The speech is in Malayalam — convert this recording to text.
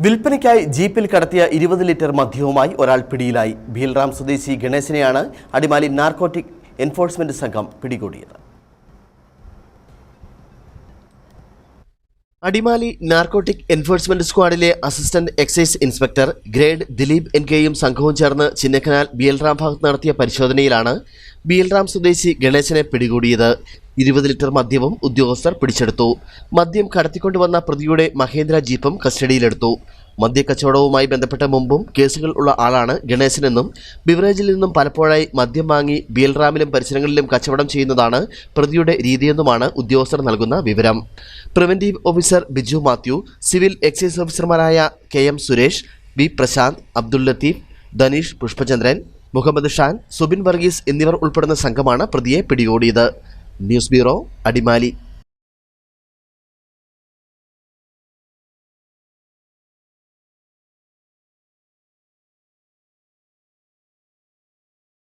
വിൽപ്പനയ്ക്കായി ജീപ്പിൽ കടത്തിയ 20 ലിറ്റർ മദ്യവുമായി ഒരാൾ പിടിയിലായി. ഭീൽറാം സ്വദേശി ഗണേശനെയാണ് അടിമാലി നാർക്കോട്ടിക് എൻഫോഴ്സ്മെന്റ് സംഘം പിടികൂടിയത്. അടിമാലി നാർക്കോട്ടിക് എൻഫോഴ്സ്മെന്റ് സ്ക്വാഡിലെ assistant excise inspector grade Dileep എൻകെയും സംഘവും ചേർന്ന് ചിന്നക്കനാൽ ബീൽറാം ഭാഗത്ത് നടത്തിയ പരിശോധനയിലാണ് ബീൽറാം സ്വദേശി ഗണേശനെ പിടികൂടിയത്. 20 ലിറ്റർ മദ്യവും ഉദ്യോഗസ്ഥർ പിടിച്ചെടുത്തു. മദ്യം കടത്തിക്കൊണ്ടുവന്ന പ്രതിയുടെ മഹേന്ദ്ര ജീപ്പും കസ്റ്റഡിയിലെടുത്തു. മദ്യക്കച്ചവടവുമായി ബന്ധപ്പെട്ട മുമ്പും കേസുകൾ ഉള്ള ആളാണ് ഗണേശനെന്നും ബിവറേജിൽ നിന്നും പലപ്പോഴായി മദ്യം വാങ്ങി ബീൽറാമിലും പരിസരങ്ങളിലും കച്ചവടം ചെയ്യുന്നതാണ് പ്രതിയുടെ രീതിയെന്നുമാണ് ഉദ്യോഗസ്ഥർ നൽകുന്ന വിവരം. Preventive officer Biju Mathew, civil excise ഓഫീസർമാരായ KM സുരേഷ്, B പ്രശാന്ത്, അബ്ദുൽ ലത്തീഫ്, ധനീഷ് പുഷ്പചന്ദ്രൻ, മുഹമ്മദ് ഷാൻ, സുബിൻ വർഗീസ് എന്നിവർ ഉൾപ്പെടുന്ന സംഘമാണ് പ്രതിയെ പിടികൂടിയത്. News bureau, Adimali.